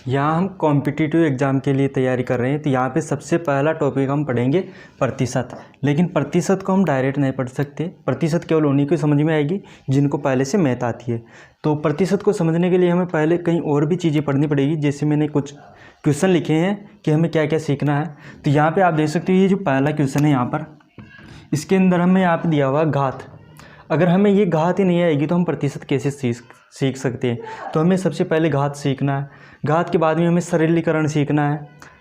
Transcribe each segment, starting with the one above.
यहाँ हम competitive exam के लिए तैयारी कर रहे हैं, तो यहाँ पे सबसे पहला टॉपिक हम पढ़ेंगे प्रतिशत। लेकिन प्रतिशत को हम डायरेक्ट नहीं पढ़ सकते, प्रतिशत केवल उन्हीं को समझ में आएगी जिनको पहले से मैथ आती है। तो प्रतिशत को समझने के लिए हमें पहले कहीं और भी चीज़ें पढ़नी पड़ेगी, जैसे मैंने कुछ क्वेश्चन लिखे हैं कि हमें क्या क्या सीखना है। तो यहाँ पर आप देख सकते हो, ये जो पहला क्वेश्चन है यहाँ पर, इसके अंदर हमें यहाँ पर दिया हुआ घात। अगर हमें ये घात ही नहीं आएगी तो हम प्रतिशत कैसे सीख सकते हैं। तो हमें सबसे पहले घात सीखना है, घात के बाद में हमें सरलीकरण सीखना है।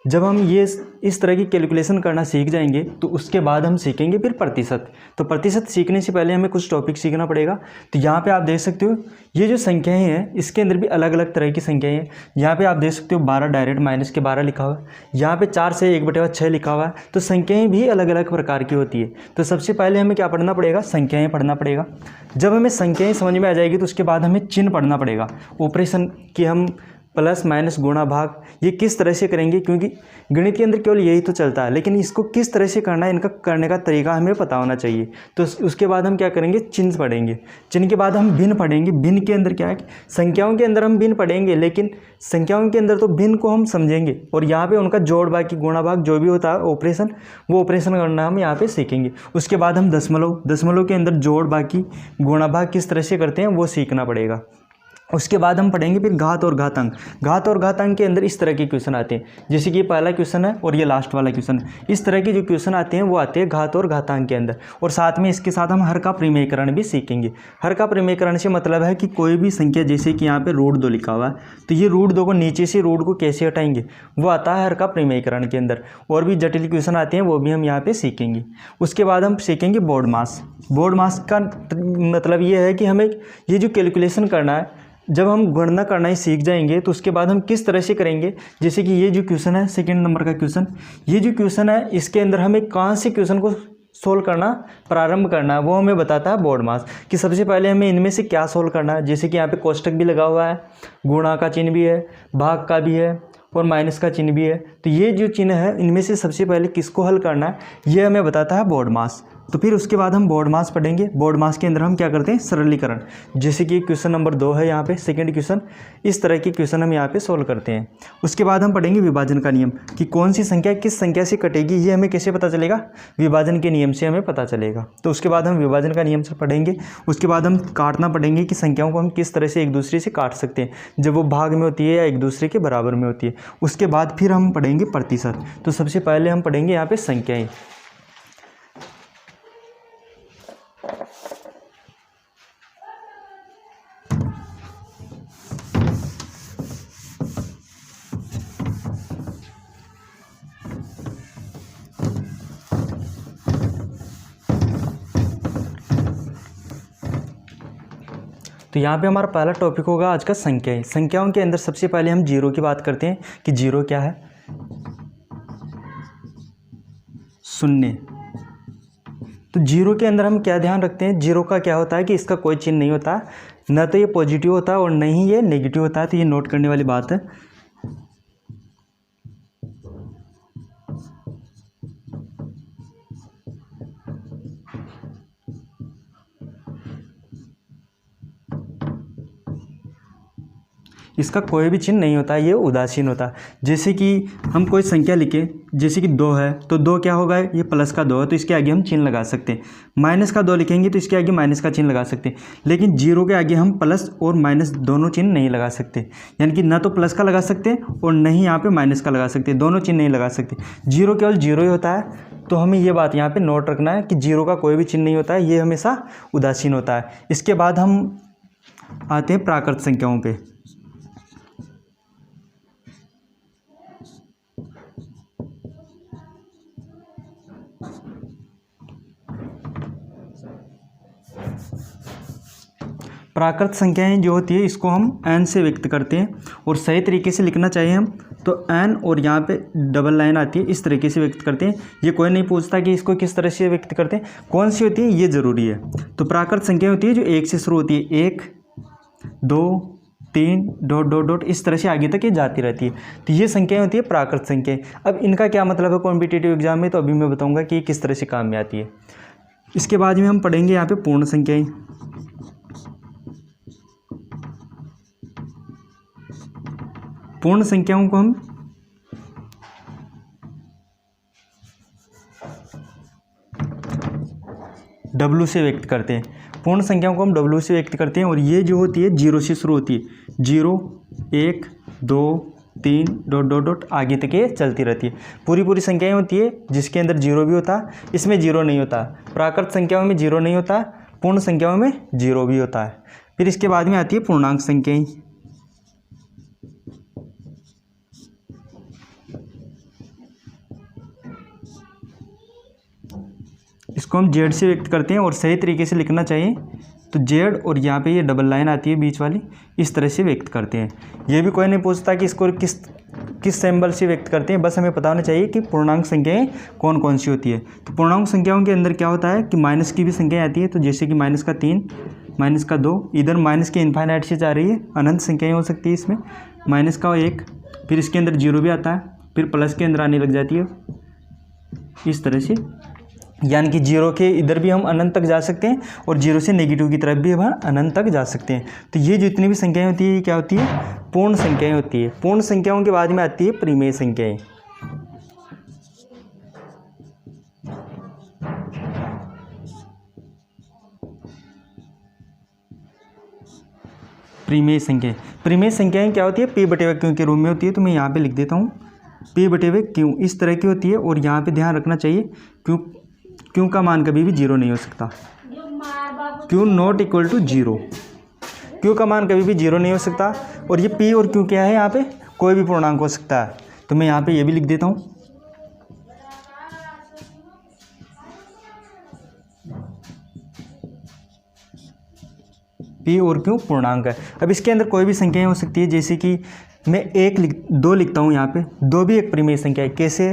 जब हम ये इस तरह की कैलकुलेशन करना सीख जाएंगे तो उसके बाद हम सीखेंगे फिर प्रतिशत। तो प्रतिशत सीखने से पहले हमें कुछ टॉपिक सीखना पड़ेगा। तो यहाँ पे आप देख सकते हो, ये जो संख्याएं हैं इसके अंदर भी अलग अलग तरह की संख्याएं हैं। यहाँ पे आप देख सकते हो 12 डायरेक्ट माइनस के 12 लिखा हुआ है, यहाँ पे 4 से 1/6 लिखा हुआ है। तो संख्याएँ भी अलग अलग प्रकार की होती है। तो सबसे पहले हमें क्या पढ़ना पड़ेगा, संख्याएँ पढ़ना पड़ेगा। जब हमें संख्याएँ समझ में आ जाएगी तो उसके बाद हमें चिन्ह पढ़ना पड़ेगा। ऑपरेशन की हम प्लस माइनस गुणा भाग ये किस तरह से करेंगे, क्योंकि गणित के अंदर केवल यही तो चलता है, लेकिन इसको किस तरह से करना है, इनका करने का तरीका हमें पता होना चाहिए। तो उसके बाद हम क्या करेंगे, चिन्ह पढ़ेंगे। चिन्ह के बाद हम भिन्न पढ़ेंगे। भिन्न के अंदर क्या है, संख्याओं के अंदर हम भिन्न पढ़ेंगे, लेकिन संख्याओं के अंदर तो भिन्न को हम समझेंगे और यहाँ पे उनका जोड़ बाकी गुणा भाग जो भी होता है ऑपरेशन, वो ऑपरेशन करना हम यहाँ पे सीखेंगे। उसके बाद हम दशमलव के अंदर जोड़ बाकी गुणा भाग किस तरह से करते हैं वो सीखना पड़ेगा। उसके बाद हम पढ़ेंगे फिर घात और घातांक। घात और घातांक के अंदर इस तरह के क्वेश्चन आते हैं, जैसे कि ये पहला क्वेश्चन है और ये लास्ट वाला क्वेश्चन है। इस तरह के जो क्वेश्चन आते हैं वो आते हैं घात और घातांक के अंदर। और साथ में इसके साथ हम हर का प्रमेयकरण भी सीखेंगे। हर का प्रमेयकरण से मतलब है कि कोई भी संख्या, जैसे कि यहाँ पे √2 लिखा हुआ है, तो ये √2 को नीचे से रूट को कैसे हटाएंगे वो आता है हर का प्रमेयकरण के अंदर। और भी जटिल क्वेश्चन आते हैं वो भी हम यहाँ पर सीखेंगे। उसके बाद हम सीखेंगे बोर्ड मास। बोर्ड मास का मतलब ये है कि हमें ये जो कैलकुलेशन करना है, जब हम गणना करना ही सीख जाएंगे तो उसके बाद हम किस तरह से करेंगे। जैसे कि ये जो क्वेश्चन है, सेकंड नंबर का क्वेश्चन, ये जो क्वेश्चन है इसके अंदर हमें कहाँ से क्वेश्चन को सोल्व करना प्रारंभ करना है वो हमें बताता है बोर्ड मास, कि सबसे पहले हमें इनमें से क्या सोल्व करना है। जैसे कि यहाँ पे कोष्टक भी लगा हुआ है, गुणा का चिन्ह भी है, भाग का भी है और माइनस का चिन्ह भी है। तो ये जो चिन्ह है इनमें से सबसे पहले किसको हल करना है ये हमें बताता है बोर्ड मास। तो फिर उसके बाद हम बोर्ड मास पढ़ेंगे। बोर्ड मास के अंदर हम क्या करते हैं, सरलीकरण। जैसे कि क्वेश्चन नंबर 2 है यहाँ पे, सेकंड क्वेश्चन, इस तरह के क्वेश्चन हम यहाँ पे सोल्व करते हैं। उसके बाद हम पढ़ेंगे विभाजन का नियम, कि कौन सी संख्या किस संख्या से कटेगी ये हमें कैसे पता चलेगा, विभाजन के नियम से हमें पता चलेगा। तो उसके बाद हम विभाजन का नियम से पढ़ेंगे। उसके बाद हम काटना पढ़ेंगे कि संख्याओं को हम किस तरह से एक दूसरे से काट सकते हैं जब वो भाग में होती है या एक दूसरे के बराबर में होती है। उसके बाद फिर हम पढ़ेंगे प्रतिशत। तो सबसे पहले हम पढ़ेंगे यहाँ पे संख्याएं। तो यहाँ पे हमारा पहला टॉपिक होगा आज का संख्याएं। संख्याओं के अंदर सबसे पहले हम जीरो की बात करते हैं कि जीरो क्या है, शून्य। तो जीरो के अंदर हम क्या ध्यान रखते हैं, जीरो का क्या होता है कि इसका कोई चिन्ह नहीं होता, न तो ये पॉजिटिव होता है और न ही ये नेगेटिव होता है। तो ये नोट करने वाली बात है। इसका कोई भी चिन्ह नहीं होता, ये उदासीन होता है। जैसे कि हम कोई संख्या लिखें, जैसे कि 2 है तो 2 क्या होगा, ये प्लस का 2 है तो इसके आगे हम चिन्ह लगा सकते हैं। माइनस का 2 लिखेंगे तो इसके आगे माइनस का चिन्ह लगा सकते हैं। लेकिन जीरो के आगे हम प्लस और माइनस दोनों चिन्ह नहीं लगा सकते, यानी कि ना तो प्लस का लगा सकते हैं और न ही यहाँ पे माइनस का लगा सकते, दोनों चिन्ह नहीं लगा सकते। जीरो केवल जीरो ही होता है। तो हमें ये बात यहाँ पे नोट रखना है कि जीरो का कोई भी चिन्ह नहीं होता है, ये हमेशा उदासीन होता है। इसके बाद हम आते हैं प्राकृत संख्याओं पे। प्राकृत संख्याएं जो होती है इसको हम n से व्यक्त करते हैं, और सही तरीके से लिखना चाहिए हम तो n और यहाँ पे डबल लाइन आती है, इस तरीके से व्यक्त करते हैं। ये कोई नहीं पूछता कि इसको किस तरह से व्यक्त करते हैं, कौन सी होती है ये ज़रूरी है। तो प्राकृत संख्या होती है जो 1 से शुरू होती है, 1 2 3 डॉट डॉट डॉट इस तरह से आगे तक ये जाती रहती है। तो ये संख्याएं होती है प्राकृत संख्याएं। अब इनका क्या मतलब है कॉम्पिटिटिव एग्जाम में, तो अभी मैं बताऊँगा कि किस तरह से काम में आती है। इसके बाद में हम पढ़ेंगे यहाँ पे पूर्ण संख्याएं। पूर्ण संख्याओं को हम W से व्यक्त करते हैं। पूर्ण संख्याओं को हम W से व्यक्त करते हैं और ये जो होती है 0 से शुरू होती है। 0 1 2 3 डॉट डॉट डॉट आगे तक ये चलती रहती है। पूरी पूरी संख्याएं होती है जिसके अंदर 0 भी होता है, इसमें 0 नहीं होता। प्राकृत संख्याओं में 0 नहीं होता, पूर्ण संख्याओं में 0 भी होता है। फिर इसके बाद में आती है पूर्णांक संख्याएं। इसको हम जेड से व्यक्त करते हैं और सही तरीके से लिखना चाहिए तो जेड और यहाँ पे ये डबल लाइन आती है बीच वाली, इस तरह से व्यक्त करते हैं। ये भी कोई नहीं पूछता कि इसको किस सिंबल से व्यक्त करते हैं, बस हमें पता होना चाहिए कि पूर्णांक संख्याएं कौन कौन सी होती है। तो पूर्णांक संख्याओं के अंदर क्या होता है कि माइनस की भी संख्याएं आती है, तो जैसे कि माइनस का 3, माइनस का 2, इधर माइनस के इन्फाइनाइट से जा रही है, अनंत संख्याएँ हो सकती है इसमें। माइनस का 1, फिर इसके अंदर 0 भी आता है, फिर प्लस के अंदर आने लग जाती है इस तरह से, यानी कि 0 के इधर भी हम अनंत तक जा सकते हैं और 0 से नेगेटिव की तरफ भी हम अनंत तक जा सकते हैं। तो ये जितनी भी संख्याएं होती है ये क्या होती है, पूर्ण संख्याएं होती है। पूर्ण संख्याओं के बाद में आती है परिमेय संख्याएं। परिमेय संख्याएं, परिमेय संख्याएं क्या होती है, p बटे क्यू के रूप में होती है। तो मैं यहाँ पे लिख देता हूँ p बटे क्यू इस तरह की होती है। और यहाँ पे ध्यान रखना चाहिए क्यू का मान कभी भी 0 नहीं हो सकता। Q not equal to 0, Q का मान कभी भी 0 नहीं हो सकता। और ये p और q क्या है, यहाँ पे कोई भी पूर्णांक हो सकता है। तो मैं यहाँ पे ये भी लिख देता हूँ p और q पूर्णांक है। अब इसके अंदर कोई भी संख्याएं हो सकती है, जैसे कि मैं 2 लिखता हूँ यहाँ पे, 2 भी एक परिमेय संख्या है। कैसे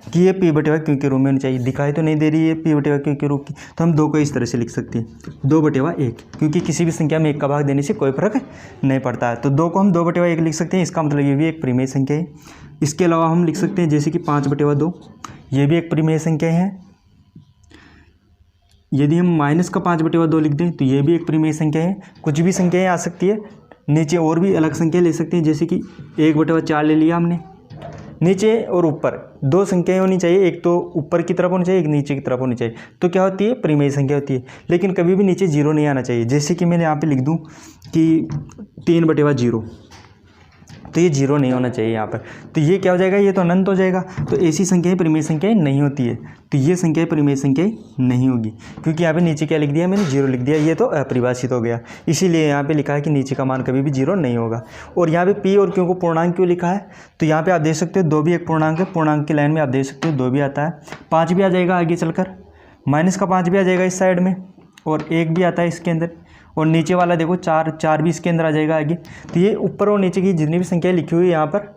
कि ये p बटे क्यू के रूप में होनी चाहिए, दिखाई तो नहीं दे रही है p बटे क्यू के रूप की, तो हम 2 को इस तरह से लिख सकते हैं 2 बटे 1, क्योंकि किसी भी संख्या में 1 का भाग देने से कोई फर्क नहीं पड़ता है। तो 2 को हम 2 बटे 1 लिख सकते हैं, इसका मतलब ये भी एक परिमेय संख्या है। इसके अलावा हम लिख सकते हैं जैसे कि 5 बटे 2, ये भी एक परिमेय संख्या है। यदि हम माइनस का 5 बटे 2 लिख दें तो ये भी एक परिमेय संख्या है। कुछ भी संख्याएँ आ सकती है, नीचे और भी अलग संख्या ले सकते हैं, जैसे कि 1 बटे 4 ले लिया हमने। नीचे और ऊपर 2 संख्याएं होनी चाहिए, एक तो ऊपर की तरफ होनी चाहिए, एक नीचे की तरफ होनी चाहिए, तो क्या होती है, परिमेय संख्या होती है। लेकिन कभी भी नीचे 0 नहीं आना चाहिए। जैसे कि मैंने यहाँ पे लिख दूँ कि 3 बटे 0, तो ये 0 नहीं होना चाहिए यहाँ पर। तो ये क्या हो जाएगा, ये तो अनंत हो जाएगा। तो ऐसी संख्याएं परिमेय संख्याएं नहीं होती है, तो ये संख्याएं परिमेय संख्याएं नहीं होगी, क्योंकि यहाँ पे नीचे क्या लिख दिया मैंने, 0 लिख दिया, ये तो अपरिभाषित हो गया। इसीलिए यहाँ पे लिखा है कि नीचे का मान कभी भी 0 नहीं होगा। और यहाँ पे p और q को पूर्णांक क्यों लिखा है, तो यहाँ पे आप देख सकते हो 2 भी एक पूर्णांक है, पूर्णांक की लाइन में आप देख सकते हो 2 भी आता है, 5 भी आ जाएगा आगे चलकर, माइनस का 5 भी आ जाएगा इस साइड में, और 1 भी आता है इसके अंदर, और नीचे वाला देखो 4 भी इसके अंदर आ जाएगा आगे। तो ये ऊपर और नीचे की जितनी भी संख्याएं लिखी हुई है यहाँ पर,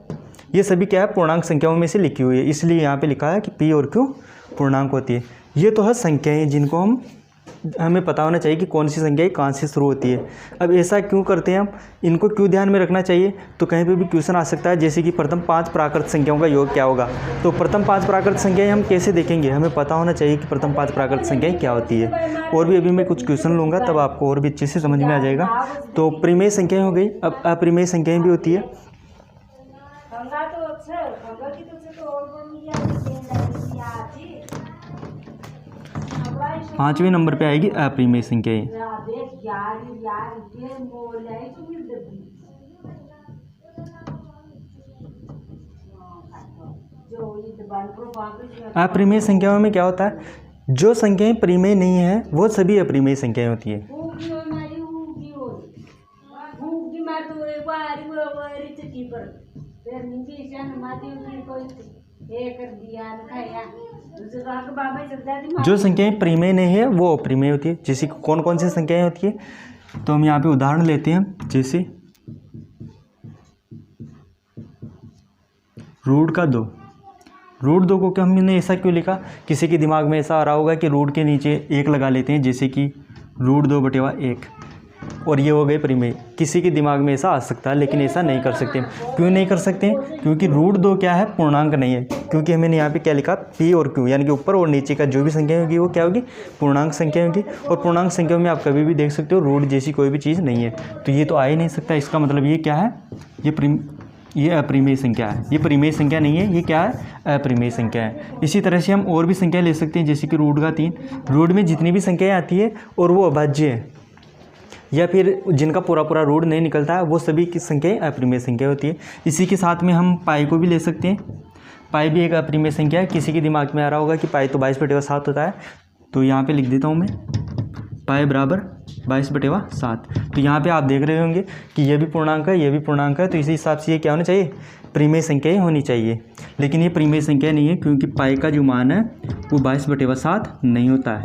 ये सभी क्या है, पूर्णांक संख्याओं में से लिखी हुई है। इसलिए यहाँ पे लिखा है कि p और q पूर्णांक होती है। ये तो है संख्याएं जिनको हमें पता होना चाहिए कि कौन सी संख्याएं कहाँ से शुरू होती है। अब ऐसा क्यों करते हैं हम, इनको क्यों ध्यान में रखना चाहिए, तो कहीं पे भी क्वेश्चन आ सकता है, जैसे कि प्रथम 5 प्राकृत संख्याओं का योग क्या होगा। तो प्रथम 5 प्राकृत संख्याएं हम कैसे देखेंगे, हमें पता होना चाहिए कि प्रथम 5 प्राकृत संख्याएं क्या होती है। और भी अभी मैं कुछ क्वेश्चन लूँगा, तब आपको और भी अच्छे से समझ में आ जाएगा। तो परिमेय संख्याएं हो गई, अब अपरिमेय संख्याएं भी होती है। 5वें नंबर पे आएगी अपरिमेय संख्याएं। अपरिमेय संख्याओं में क्या होता है, जो संख्याएं परिमेय नहीं है वो सभी अपरिमेय संख्याएं होती है। जो संख्याएं परिमेय नहीं है वो अपरिमेय होती है। जैसे कौन कौन सी संख्याएं होती है, तो हम यहाँ पे उदाहरण लेते हैं, जैसे रूट का 2। रूट 2 को क्या हमने ऐसा क्यों लिखा, किसी के दिमाग में ऐसा आ रहा होगा कि रूट के नीचे 1 लगा लेते हैं, जैसे कि रूट 2 बटे 1, और ये हो गए परिमेय। किसी के दिमाग में ऐसा आ सकता है, लेकिन ऐसा नहीं कर सकते। क्यों नहीं कर सकते, क्योंकि रूट 2 क्या है, पूर्णांक नहीं है। क्योंकि हमने यहाँ पे क्या लिखा, p और q, यानी कि ऊपर और नीचे का जो भी संख्या होगी वो क्या होगी, पूर्णांक संख्या होगी। और पूर्णांक संख्याओं में आप कभी भी देख सकते हो रूट जैसी कोई भी चीज़ नहीं है, तो ये तो आ ही नहीं सकता। इसका मतलब ये क्या है, ये ये अपरिमेय संख्या है, ये परिमेय संख्या नहीं है, ये क्या है, अपरिमेय संख्या है। इसी तरह से हम और भी संख्या ले सकते हैं, जैसे कि रूट का 3। रूट में जितनी भी संख्याएं आती है और वो अभाज्य है या फिर जिनका पूरा पूरा रूट नहीं निकलता है, वो सभी की संख्याएं अपरिमेय संख्या होती है। इसी के साथ में हम पाई को भी ले सकते हैं। पाई भी एक अपरिमेय संख्या है। किसी के दिमाग में आ रहा होगा कि पाई तो 22/7 होता है, तो यहाँ पे लिख देता हूँ मैं, पाई बराबर 22/7। तो यहाँ पे आप देख रहे होंगे कि ये भी पूर्णांक है, ये भी पूर्णांक है, तो इसी हिसाब से ये क्या होना चाहिए, परिमेय संख्या ही होनी चाहिए। लेकिन ये परिमेय संख्या नहीं है, क्योंकि पाई का जो मान है वो 22/7 नहीं होता है।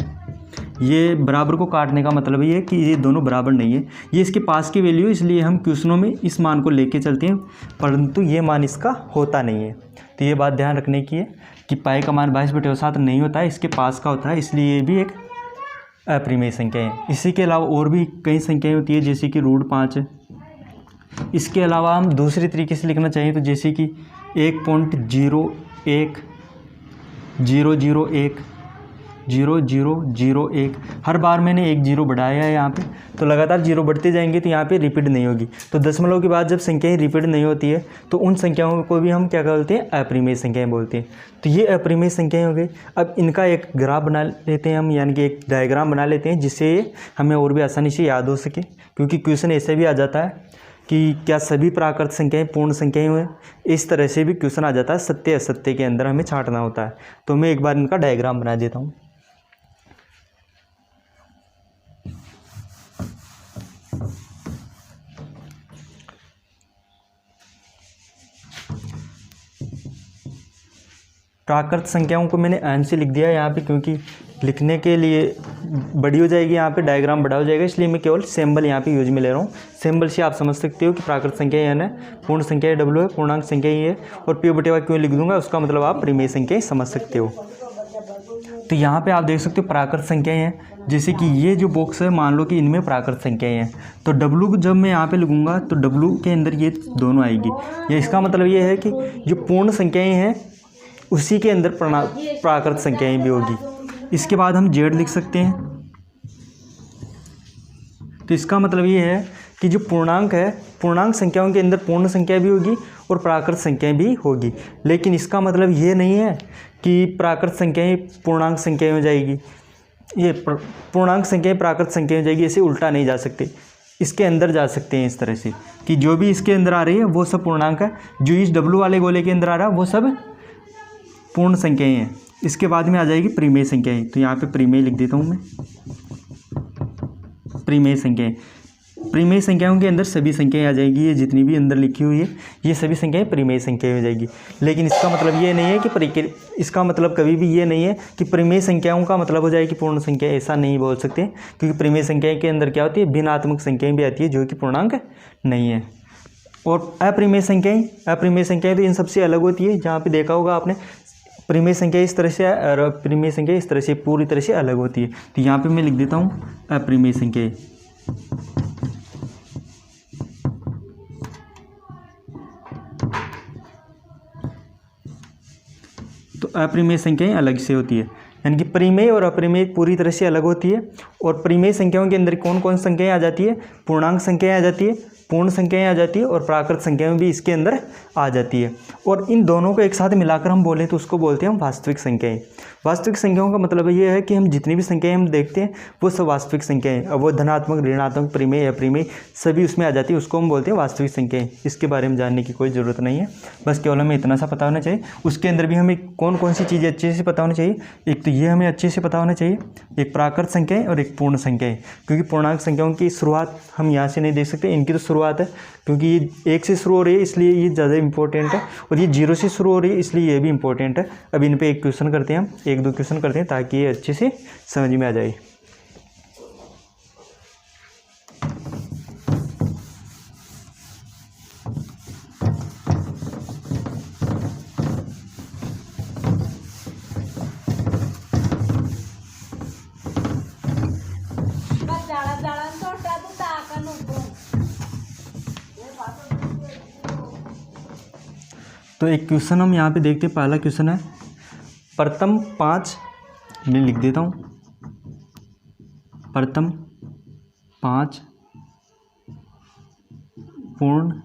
ये बराबर को काटने का मतलब ये है कि ये दोनों बराबर नहीं है, ये इसके पास की वैल्यू है, इसलिए हम क्वेश्चनों में इस मान को लेके चलते हैं, परंतु ये मान इसका होता नहीं है। तो ये बात ध्यान रखने की है कि पाई का मान 22/7 नहीं होता है, इसके पास का होता है, इसलिए ये भी एक अपरिमेय संख्या है। इसी के अलावा और भी कई संख्याएं होती है, जैसे कि √5 है। इसके अलावा हम दूसरे तरीके से लिखना चाहिए, तो जैसे कि 1.01001 हर बार मैंने एक जीरो बढ़ाया है यहाँ पे, तो लगातार जीरो बढ़ते जाएंगे, तो यहाँ पे रिपीट नहीं होगी। तो दशमलव के बाद जब संख्याएं रिपीट नहीं होती है, तो उन संख्याओं को भी हम क्या बोलते हैं, अपरिमेय संख्याएं बोलते हैं। तो ये अपरिमेय संख्याएं हो गई। अब इनका एक ग्राफ बना लेते हैं हम, यानी कि एक डायग्राम बना लेते हैं, जिससे हमें और भी आसानी से याद हो सके, क्योंकि क्वेश्चन ऐसे भी आ जाता है कि क्या सभी प्राकृत संख्याएं पूर्ण संख्याएं हुए, इस तरह से भी क्वेश्चन आ जाता है, सत्य असत्य के अंदर हमें छांटना होता है। तो मैं एक बार इनका डायग्राम बना देता हूँ। प्राकृत संख्याओं को मैंने n से लिख दिया है यहाँ पे, क्योंकि लिखने के लिए बड़ी हो जाएगी, यहाँ पे डायग्राम बड़ा हो जाएगा, इसलिए मैं केवल सिंबल यहाँ पे यूज में ले रहा हूँ। सिंबल से आप समझ सकते हो कि प्राकृत संख्या n है, पूर्ण संख्या w है, पूर्णांक संख्या ही है, और p/y क्यों लिख दूंगा, उसका मतलब आप परिमेय संख्या समझ सकते हो। तो यहाँ पे आप देख सकते हो प्राकृत संख्याएं हैं, जैसे कि ये जो बॉक्स है, मान लो कि इनमें प्राकृत संख्याएं हैं, तो W जब मैं यहाँ पे लिखूंगा तो W के अंदर ये दोनों आएगी। या इसका मतलब ये है कि जो पूर्ण संख्याएं हैं उसी के अंदर प्राकृत संख्याएं भी होगी। इसके बाद हम Z लिख सकते हैं। तो इसका मतलब ये है कि जो पूर्णांक है, पूर्णांक संख्याओं के अंदर पूर्ण संख्या भी होगी और प्राकृत संख्याएं भी होगी। लेकिन इसका मतलब ये नहीं है कि प्राकृत संख्याएं पूर्णांक संख्याएं हो जाएगी, ये पूर्णांक संख्याएं प्राकृत संख्या हो जाएगी, ऐसे उल्टा नहीं जा सकते। इसके अंदर जा सकते हैं इस तरह से कि जो भी इसके अंदर आ रही है वो सब पूर्णांक है, जो इस W वाले गोले के अंदर आ रहा है वो सब पूर्ण संख्याएं हैं। इसके बाद में आ जाएगी परिमेय संख्याएं। तो यहाँ पे परिमेय लिख देता हूँ मैं, परिमेय संख्याएं। परिमेय संख्याओं के अंदर सभी संख्याएं आ जाएगी, ये जितनी भी अंदर लिखी हुई है ये सभी संख्याएं परिमेय संख्याएं हो जाएगी। लेकिन इसका मतलब ये नहीं है कि इसका मतलब कभी भी ये नहीं है कि परिमेय संख्याओं का मतलब हो जाएगी पूर्ण संख्या, ऐसा नहीं बोल सकते, क्योंकि परिमेय संख्या के अंदर क्या होती है, भिन्नात्मक संख्याएं भी आती है जो कि पूर्णांक नहीं है। और अपरिमेय संख्याएं तो इन सबसे अलग होती है। जहाँ पे देखा होगा आपने, परिमेय संख्या इस तरह से और अपरिमेय संख्या इस तरह से पूरी तरह से अलग होती है। तो यहाँ पे मैं लिख देता हूँ अपरिमेय संख्या। तो अपरिमेय संख्याएं अलग से होती है, यानी कि परिमेय और अपरिमेय पूरी तरह से अलग होती है। और परिमेय संख्याओं के अंदर कौन कौन संख्याएं आ जाती है, पूर्णांक संख्याएं आ जाती है, पूर्ण संख्याएं आ जाती है, और प्राकृत संख्याएं भी इसके अंदर आ जाती है। और इन दोनों को एक साथ मिलाकर हम बोलें तो उसको बोलते हैं हम वास्तविक संख्याएं। वास्तविक संख्याओं का मतलब ये है कि हम जितनी भी संख्याएं हम देखते हैं वो सब वास्तविक संख्याएं, अब वो धनात्मक, ऋणात्मक, परिमेय, अपरिमेय सभी उसमें आ जाती है, उसको हम बोलते हैं वास्तविक संख्याएं। इसके बारे में जानने की कोई ज़रूरत नहीं है, बस केवल हमें इतना सा पता होना चाहिए। उसके अंदर भी हमें कौन कौन सी चीज़ें अच्छे से पता होनी चाहिए, एक तो ये हमें अच्छे से पता होना चाहिए, एक प्राकृत संख्याएं और एक पूर्ण संख्याएं। क्योंकि पूर्णांक संख्याओं की शुरुआत हम यहाँ से नहीं देख सकते, इनकी तो शुरुआत है, क्योंकि ये 1 से शुरू हो रही है इसलिए ये ज़्यादा इंपॉर्टेंट है, और ये 0 से शुरू हो रही है इसलिए ये भी इंपॉर्टेंट है। अब इन पे एक क्वेश्चन करते हैं हम, 1-2 क्वेश्चन करते हैं ताकि ये अच्छे से समझ में आ जाए। तो एक क्वेश्चन हम यहाँ पे देखते हैं। पहला क्वेश्चन है, प्रथम 5, मैं लिख देता हूँ, प्रथम 5 पूर्ण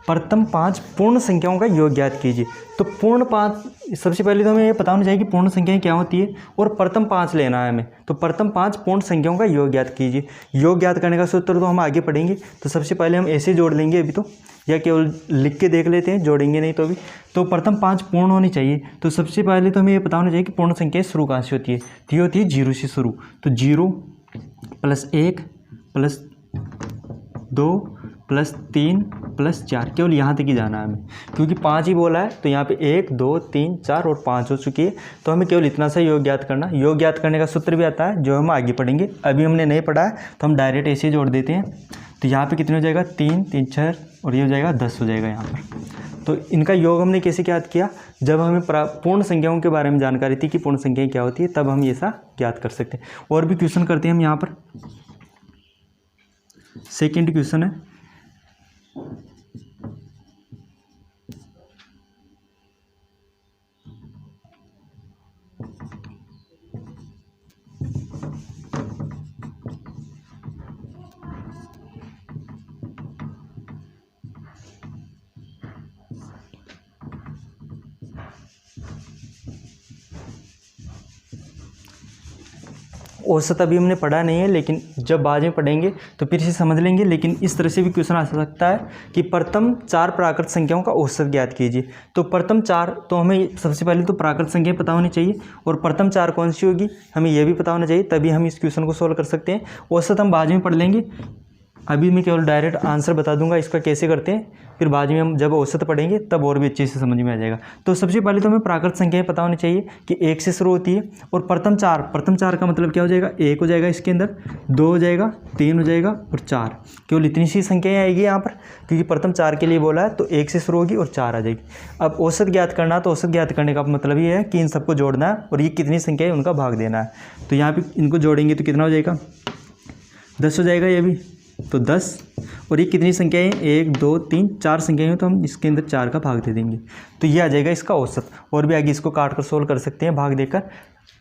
प्रथम 5 पूर्ण संख्याओं का योग ज्ञात कीजिए। तो पूर्ण 5, सबसे पहले तो हमें ये पता होना चाहिए कि पूर्ण संख्याएं क्या होती है और प्रथम 5 लेना है हमें। तो प्रथम 5 पूर्ण संख्याओं का योग ज्ञात कीजिए। योग ज्ञात करने का सूत्र तो हम आगे पढ़ेंगे। तो सबसे पहले हम ऐसे जोड़ लेंगे अभी तो, या केवल लिख के देख लेते हैं, जोड़ेंगे नहीं तो अभी। तो प्रथम 5 पूर्ण होनी चाहिए। तो सबसे पहले तो हमें ये पता होना चाहिए कि पूर्ण संख्या शुरू कहाँ से होती है। तो ये होती है 0 से शुरू। तो 0 + 1 + 2 + 3 + 4, केवल यहाँ तक ही जाना है हमें, क्योंकि 5 ही बोला है। तो यहाँ पे 1 2 3 4 और 5 हो चुकी है। तो हमें केवल इतना सा योग ज्ञात करना। योग ज्ञात करने का सूत्र भी आता है जो हम आगे पढ़ेंगे, अभी हमने नहीं पढ़ा है तो हम डायरेक्ट ऐसे ही जोड़ देते हैं। तो यहाँ पे कितने हो जाएगा, 3 3 6 और ये हो जाएगा 10 हो जाएगा यहाँ पर। तो इनका योग हमने कैसे ज्ञात किया, जब हमें पूर्ण संख्याओं के बारे में जानकारी थी कि पूर्ण संख्याएं क्या होती है, तब हम ये सा ज्ञात कर सकते हैं। और भी क्वेश्चन करते हैं हम यहाँ पर। सेकेंड क्वेश्चन है, औसत अभी हमने पढ़ा नहीं है, लेकिन जब बाद में पढ़ेंगे तो फिर से समझ लेंगे। लेकिन इस तरह से भी क्वेश्चन आ सकता है कि प्रथम 4 प्राकृत संख्याओं का औसत ज्ञात कीजिए। तो प्रथम 4, तो हमें सबसे पहले तो प्राकृत संख्या पता होनी चाहिए, और प्रथम 4 कौन सी होगी हमें यह भी पता होना चाहिए, तभी हम इस क्वेश्चन को सोल्व कर सकते हैं। औसत हम बाद में पढ़ लेंगे, अभी मैं केवल डायरेक्ट आंसर बता दूंगा इसका कैसे करते हैं, फिर बाद में हम जब औसत पढ़ेंगे तब और भी अच्छे से समझ में आ जाएगा। तो सबसे पहले तो हमें प्राकृत संख्याएं पता होनी चाहिए कि 1 से शुरू होती है। और प्रथम 4 का मतलब क्या हो जाएगा, 1 हो जाएगा इसके अंदर, 2 हो जाएगा, 3 हो जाएगा और 4। केवल इतनी सी संख्याएं आएगी यहाँ पर, क्योंकि प्रथम 4 के लिए बोला है। तो 1 से शुरू होगी और 4 आ जाएगी। अब औसत ज्ञात करना, तो औसत ज्ञात करने का मतलब ये है कि इन सबको जोड़ना है और ये कितनी संख्या है उनका भाग देना है। तो यहाँ पर इनको जोड़ेंगे तो कितना हो जाएगा, 10 हो जाएगा ये भी। तो 10, और ये कितनी संख्याएं हैं, 1 2 3 4 संख्याएं हैं, तो हम इसके अंदर 4 का भाग दे देंगे। तो ये आ जाएगा इसका औसत। और भी आगे इसको काट कर सोल्व कर सकते हैं भाग देकर,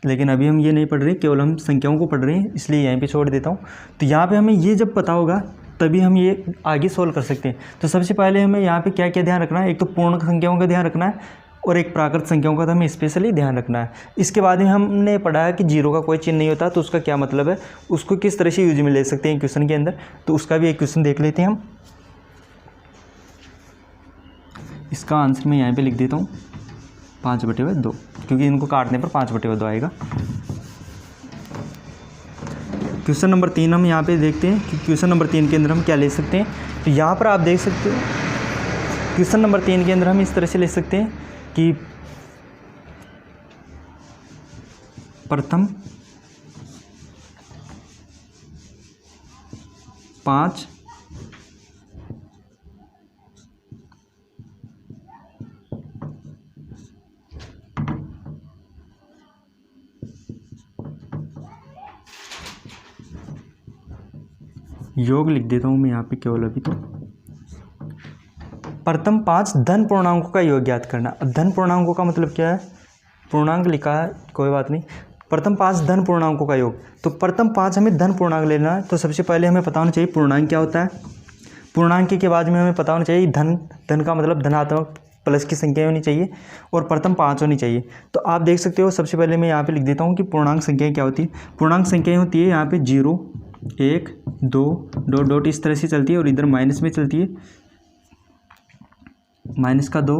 लेकिन अभी हम ये नहीं पढ़ रहे, केवल हम संख्याओं को पढ़ रहे हैं, इसलिए यहीं पे छोड़ देता हूँ। तो यहाँ पे हमें ये जब पता होगा तभी हम ये आगे सोल्व कर सकते हैं। तो सबसे पहले हमें यहाँ पर क्या क्या ध्यान रखना है, एक तो पूर्ण संख्याओं का ध्यान रखना है और एक प्राकृत संख्याओं का तो हमें स्पेशली ध्यान रखना है। इसके बाद में हमने पढ़ा है कि 0 का कोई चिन्ह नहीं होता, तो उसका क्या मतलब है, उसको किस तरह से यूज में ले सकते हैं क्वेश्चन के अंदर। तो उसका भी एक क्वेश्चन देख लेते हैं हम। इसका आंसर मैं यहाँ पे लिख देता हूँ 5/2, क्योंकि इनको काटने पर 5/2 आएगा। क्वेश्चन नंबर 3 हम यहाँ पे देखते हैं कि क्वेश्चन नंबर 3 के अंदर हम क्या ले सकते हैं। तो यहाँ पर आप देख सकते हो क्वेश्चन नंबर 3 के अंदर हम इस तरह से ले सकते हैं कि प्रथम 5 योग लिख देता हूँ मैं यहाँ पे केवल अभी तो। प्रथम 5 धन पूर्णांकों का योग ज्ञात करना। अब धन पूर्णांकों का मतलब क्या है, पूर्णांक लिखा है कोई बात नहीं। प्रथम 5 धन पूर्णांकों का योग, तो प्रथम 5 हमें धन पूर्णांक लेना है। तो सबसे पहले हमें पता होना चाहिए पूर्णांक क्या होता है। पूर्णांक के बाद में हमें पता होना चाहिए धन का मतलब धनात्मक प्लस की संख्या होनी चाहिए और प्रथम 5 होनी चाहिए। तो आप देख सकते हो, सबसे पहले मैं यहाँ पे लिख देता हूँ कि पूर्णांक संख्याएं क्या होती है। पूर्णांक संख्याएं होती है यहाँ पे 0 1 2 डॉट डॉट इस तरह से चलती है, और इधर माइनस में चलती है, माइनस का 2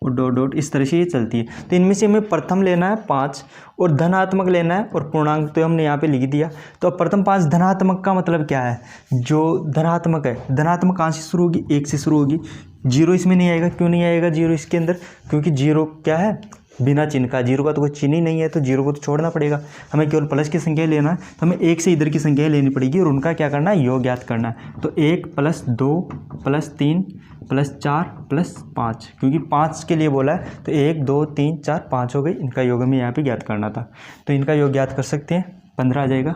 और डॉट डॉट इस तरह से ये चलती है। तो इनमें से हमें प्रथम लेना है 5 और धनात्मक लेना है, और पूर्णांक तो हमने यहाँ पे लिख दिया। तो अब प्रथम 5 धनात्मक का मतलब क्या है, जो धनात्मक है, धनात्मक कहाँ से शुरू होगी, 1 से शुरू होगी। 0 इसमें नहीं आएगा, क्यों नहीं आएगा 0 इसके अंदर, क्योंकि 0 क्या है, बिना चिन्ह का, 0 का तो कोई चिन्ह ही नहीं है, तो 0 को तो छोड़ना पड़ेगा। हमें केवल प्लस की संख्या लेना है, तो हमें 1 से इधर की संख्या लेनी पड़ेगी और उनका क्या करना है, योग ज्ञात करना है। तो 1 + 2 + 3 + 4 + 5, क्योंकि 5 के लिए बोला है, तो 1 2 3 4 5 हो गई। इनका योग हमें यहाँ पे ज्ञात करना था, तो इनका योग ज्ञात कर सकते हैं, 15 आ जाएगा।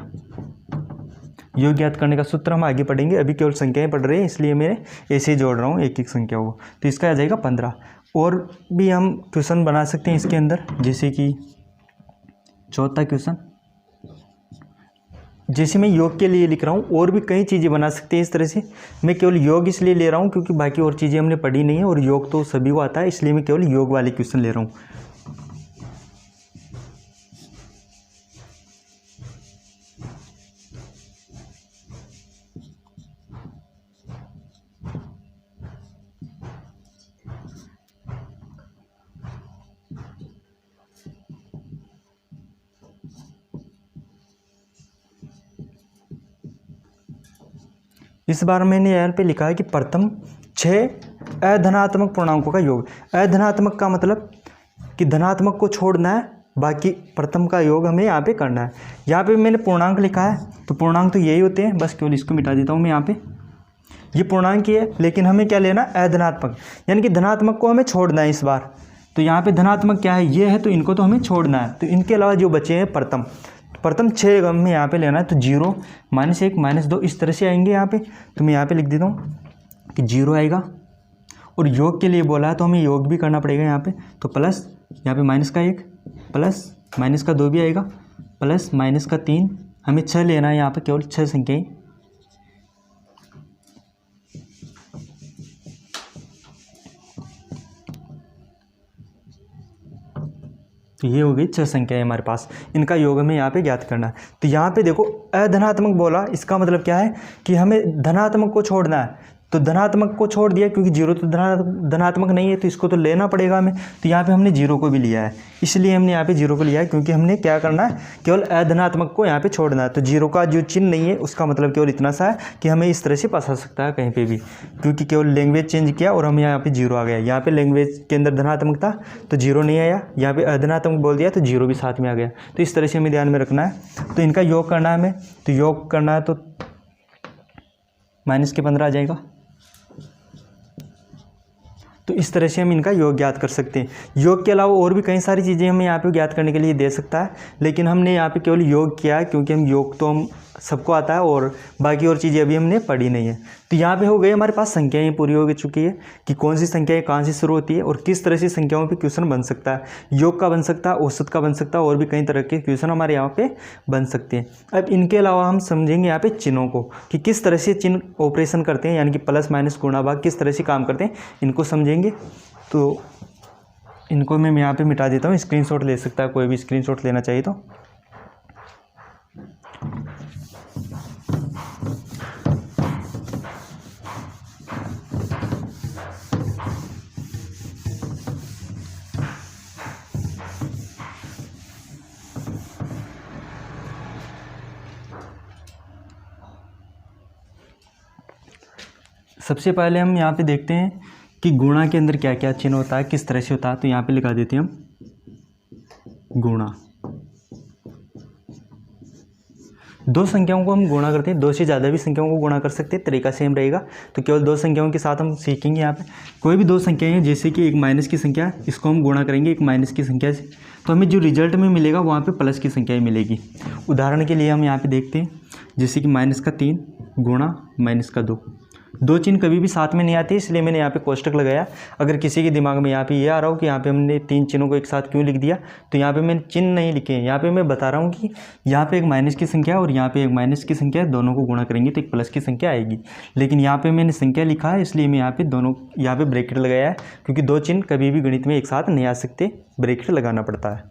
योग ज्ञात करने का सूत्र हम आगे पढ़ेंगे, अभी केवल संख्याएं पढ़ रहे हैं, इसलिए मैं ऐसे ही जोड़ रहा हूँ एक एक संख्या को। तो इसका आ जाएगा 15। और भी हम क्वेश्चन बना सकते हैं इसके अंदर, जैसे कि चौथा क्वेश्चन, जैसे मैं योग के लिए लिख रहा हूँ, और भी कई चीज़ें बना सकते हैं इस तरह से। मैं केवल योग इसलिए ले रहा हूँ क्योंकि बाकी और चीज़ें हमने पढ़ी नहीं है, और योग तो सभी को आता है, इसलिए मैं केवल योग वाले क्वेश्चन ले रहा हूँ। इस बार मैंने यहाँ पे लिखा है कि प्रथम 6 अधनात्मक पूर्णांकों का योग। अधनात्मक का मतलब कि धनात्मक को छोड़ना है, बाकी प्रथम का योग हमें यहाँ पे करना है। यहाँ पे मैंने पूर्णांक लिखा है, तो पूर्णांक तो यही होते हैं, बस केवल इसको मिटा देता हूँ मैं यहाँ पे। ये पूर्णांक ही है, लेकिन हमें क्या लेना है, अधनात्मक, यानी कि धनात्मक को हमें छोड़ना है इस बार। तो यहाँ पे धनात्मक क्या है, ये है, तो इनको तो हमें छोड़ना है। तो इनके अलावा जो बचे हैं प्रथम 6 हमें यहाँ पे लेना है। तो 0, -1, -2 इस तरह से आएंगे यहाँ पे। तो मैं यहाँ पे लिख देता हूँ कि 0 आएगा। और योग के लिए बोला है तो हमें योग भी करना पड़ेगा यहाँ पे। तो प्लस यहाँ पे -1 प्लस -2 भी आएगा, प्लस -3। हमें 6 लेना है यहाँ पे, केवल 6 संख्याएं। तो ये हो गई 6 संख्याएं हमारे पास, इनका योग हमें यहाँ पे ज्ञात करना है। तो यहाँ पे देखो अधनात्मक बोला, इसका मतलब क्या है कि हमें धनात्मक को छोड़ना है। तो धनात्मक को छोड़ दिया, क्योंकि 0 तो धनात्मक नहीं है, तो इसको तो लेना पड़ेगा हमें। तो यहाँ पे हमने 0 को भी लिया है, इसलिए हमने यहाँ पे 0 को लिया है, क्योंकि हमने क्या करना है, केवल अधनात्मक को यहाँ पे छोड़ना है। तो 0 का जो चिन्ह नहीं है, उसका मतलब केवल इतना सा है कि हमें इस तरह से फंसा सकता है कहीं पे भी, क्योंकि केवल लैंग्वेज चेंज किया और हमें यहाँ पे 0 आ गया। यहाँ पे लैंग्वेज के अंदर धनात्मक था तो 0 नहीं आया, यहाँ पे अधनात्मक बोल दिया तो 0 भी साथ में आ गया। तो इस तरह से हमें ध्यान में रखना है। तो इनका योग करना है हमें, तो योग करना है तो -15 आ जाएगा। तो इस तरह से हम इनका योग ज्ञात कर सकते हैं। योग के अलावा और भी कई सारी चीज़ें हमें यहाँ पे ज्ञात करने के लिए दे सकता है, लेकिन हमने यहाँ पे केवल योग किया है, क्योंकि हम योग तो हम सबको आता है, और बाकी और चीज़ें अभी हमने पढ़ी नहीं है। तो यहाँ पे हो गई हमारे पास संख्याएँ पूरी हो चुकी है कि कौन सी संख्याएँ कहाँ से शुरू होती है और किस तरह से संख्याओं पे क्वेश्चन बन सकता है। योग का बन सकता है, औसत का बन सकता है, और भी कई तरह के क्वेश्चन हमारे यहाँ पे बन सकते हैं। अब इनके अलावा हम समझेंगे यहाँ पे चिन्हों को, कि किस तरह से चिन्ह ऑपरेशन करते हैं, यानी कि प्लस माइनस गुणा भाग किस तरह से काम करते हैं, इनको समझेंगे। तो इनको मैं यहाँ पे मिटा देता हूँ, स्क्रीनशॉट ले सकता है कोई भी, स्क्रीनशॉट लेना चाहिए तो। सबसे पहले हम यहाँ पे देखते हैं कि गुणा के अंदर क्या क्या चिन्ह होता है, किस तरह से होता है। तो यहाँ पे लिखा देते हैं हम गुणा। 2 संख्याओं को हम गुणा करते हैं, 2 से ज़्यादा भी संख्याओं को गुणा कर सकते हैं, तरीका सेम रहेगा। तो केवल 2 संख्याओं के साथ हम सीखेंगे। यहाँ पे कोई भी 2 संख्याएं हैं, जैसे कि एक माइनस की संख्या, इसको हम गुणा करेंगे एक माइनस की संख्या से, तो हमें जो रिजल्ट में मिलेगा वहाँ पे प्लस की संख्या मिलेगी। उदाहरण के लिए हम यहाँ पे देखते हैं, जैसे कि -3 गुणा -2। 2 चिन्ह कभी भी साथ में नहीं आते, इसलिए मैंने यहाँ पे कोष्टक लगाया। अगर किसी के दिमाग में यहाँ पे ये आ रहा हो कि यहाँ पे हमने 3 चिन्हों को एक साथ क्यों लिख दिया, तो यहाँ पे मैंने चिन्ह नहीं लिखे हैं। यहाँ पे मैं बता रहा हूँ कि यहाँ पे एक माइनस की संख्या और यहाँ पे एक माइनस की संख्या, दोनों को गुणा करेंगे तो एक प्लस की संख्या आएगी। लेकिन यहाँ पे मैंने संख्या लिखा है, इसलिए मैं यहाँ पे दोनों यहाँ पे ब्रैकेट लगाया है, क्योंकि 2 चिन्ह कभी भी गणित में एक साथ नहीं आ सकते, ब्रैकेट लगाना पड़ता है,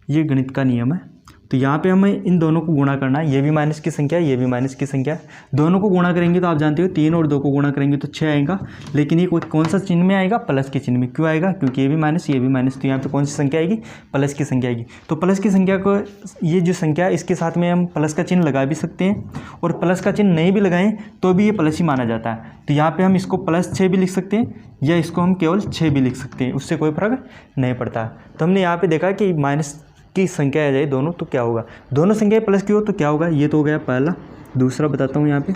ये गणित का नियम है। तो यहाँ पे हमें इन दोनों को गुणा करना है, ये भी माइनस की संख्या है, ये भी माइनस की संख्या है। दोनों को गुणा करेंगे तो आप जानते हो 3 और 2 को गुणा करेंगे तो 6 आएगा, लेकिन ये कौन सा चिन्ह में आएगा, प्लस के चिन्ह में। क्यों आएगा, क्योंकि ये भी माइनस ये भी माइनस, तो यहाँ पे कौन सी संख्या आएगी, प्लस की संख्या आएगी। तो प्लस की संख्या को, ये जो संख्या है इसके साथ में हम प्लस का चिन्ह लगा भी सकते हैं, और प्लस का चिन्ह नहीं भी लगाएं तो भी ये प्लस ही माना जाता है। तो यहाँ पर हम इसको +6 भी लिख सकते हैं, या इसको हम केवल 6 भी लिख सकते हैं, उससे कोई फर्क नहीं पड़ता। तो हमने यहाँ पर देखा कि माइनस की संख्या आ जाए दोनों तो क्या होगा, दोनों संख्याएं प्लस की हो तो क्या होगा। ये तो हो गया पहला। दूसरा बताता हूँ, यहाँ पे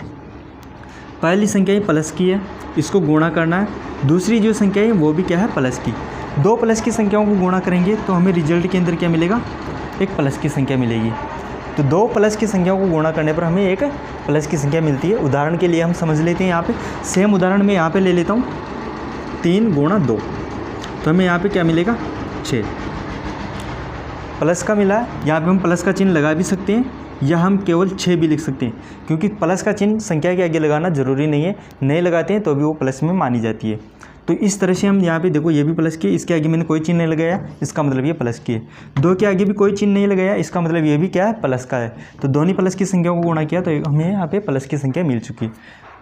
पहली संख्या ही प्लस की है, इसको गुणा करना है। दूसरी जो संख्या है वो भी क्या है, प्लस की। 2 प्लस की संख्याओं को गुणा करेंगे तो हमें रिजल्ट के अंदर क्या मिलेगा, एक प्लस की संख्या मिलेगी। तो 2 प्लस की संख्याओं को गुणा करने पर हमें एक प्लस की संख्या मिलती है। उदाहरण के लिए हम समझ लेते हैं, यहाँ पे सेम उदाहरण में यहाँ पे ले लेता हूँ, 3 × 2, तो हमें यहाँ पे क्या मिलेगा, 6 प्लस का मिला है। यहाँ पे हम प्लस का चिन्ह लगा भी सकते हैं, या हम केवल 6 भी लिख सकते हैं, क्योंकि प्लस का चिन्ह संख्या के आगे लगाना ज़रूरी नहीं है, नहीं लगाते हैं तो भी वो प्लस में मानी जाती है। तो इस तरह से हम यहाँ पे देखो ये भी प्लस की, इसके आगे मैंने कोई चिन्ह नहीं लगाया, इसका मतलब ये प्लस की है। 2 के आगे भी कोई चिन्ह नहीं लगाया, इसका मतलब ये भी क्या है, प्लस का है। तो दोनों प्लस की संख्या को गुणा किया तो हमें यहाँ पे प्लस की संख्या मिल चुकी है।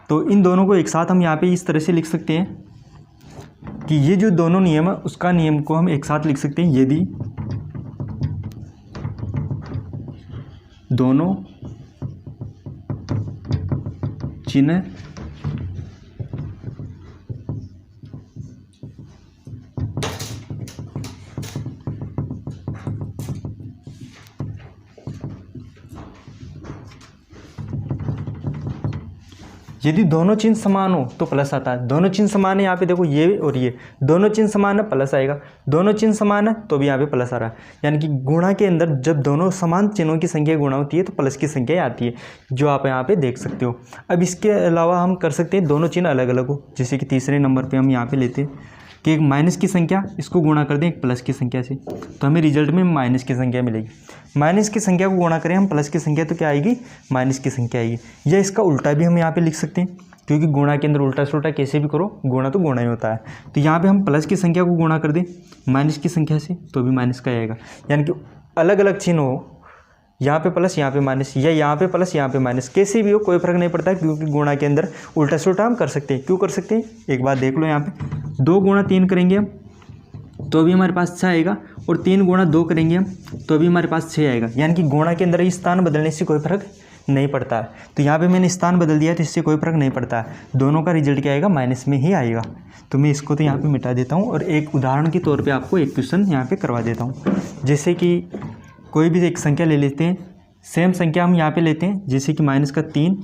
तो इन दोनों को एक साथ हम यहाँ पे इस तरह से लिख सकते हैं कि ये जो दोनों नियम है उसका नियम को हम एक साथ लिख सकते हैं। यदि दोनों चिन्ह यदि दोनों चिन्ह समान हो तो प्लस आता है। दोनों चिन्ह समान है, यहाँ पे देखो ये और ये दोनों चिन्ह समान है, प्लस आएगा। दोनों चिन्ह समान है तो भी यहाँ पे प्लस आ रहा है। यानी कि गुणा के अंदर जब दोनों समान चिन्हों की संख्या गुणा होती है तो प्लस की संख्या आती है, जो आप यहाँ पे देख सकते हो। अब इसके अलावा हम कर सकते हैं दोनों चिन्ह अलग अलग हो। जैसे कि तीसरे नंबर पर हम यहाँ पर लेते हैं कि एक माइनस की संख्या इसको गुणा कर दें एक प्लस की संख्या से, तो हमें रिजल्ट में माइनस की संख्या मिलेगी। माइनस की संख्या को गुणा करें हम प्लस की संख्या तो क्या आएगी, माइनस की संख्या आएगी। या इसका उल्टा भी हम यहाँ पे लिख सकते हैं, क्योंकि गुणा के अंदर उल्टा सुल्टा कैसे भी करो, गुणा तो गुणा ही होता है। तो यहाँ पे हम प्लस की संख्या को गुणा कर दें माइनस की संख्या से तो भी माइनस का आएगा। यानी कि अलग अलग चिन्ह हो, यहाँ पे प्लस यहाँ पे माइनस, या यहाँ पे प्लस यहाँ पे माइनस, कैसे भी हो कोई फर्क नहीं पड़ता, क्योंकि गुणा के अंदर उल्टा सुल्टा हम कर सकते हैं। क्यों कर सकते हैं, एक बात देख लो, यहाँ पे 2 गुणा 3 करेंगे हम तो भी हमारे पास 6 आएगा, और 3 गुणा 2 करेंगे हम तो भी हमारे पास 6 आएगा। यानी कि गुणा के अंदर स्थान बदलने से कोई फर्क नहीं पड़ता है। तो यहाँ पे मैंने स्थान बदल दिया तो इससे कोई फर्क नहीं पड़ता है, दोनों का रिजल्ट क्या आएगा, माइनस में ही आएगा। तो मैं इसको तो यहाँ पे मिटा देता हूँ और एक उदाहरण के तौर पे आपको एक क्वेश्चन यहाँ पे करवा देता हूँ। जैसे कि कोई भी एक संख्या ले लेते हैं, सेम संख्या हम यहाँ पे लेते हैं, जैसे कि माइनस का 3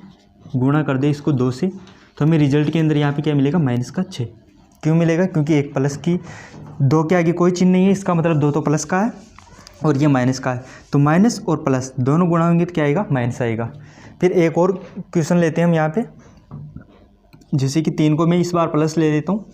गुणा कर दे इसको 2 से, तो हमें रिजल्ट के अंदर यहाँ पे क्या मिलेगा, माइनस का 6। क्यों मिलेगा, क्योंकि एक प्लस की, 2 के आगे कोई चिन्ह नहीं है, इसका मतलब 2 तो प्लस का है और ये माइनस का है। तो माइनस और प्लस दोनों गुणा होंगे तो क्या आएगा, माइनस आएगा। फिर एक और क्वेश्चन लेते हैं हम यहाँ पे, जैसे कि 3 को मैं इस बार प्लस ले लेता हूँ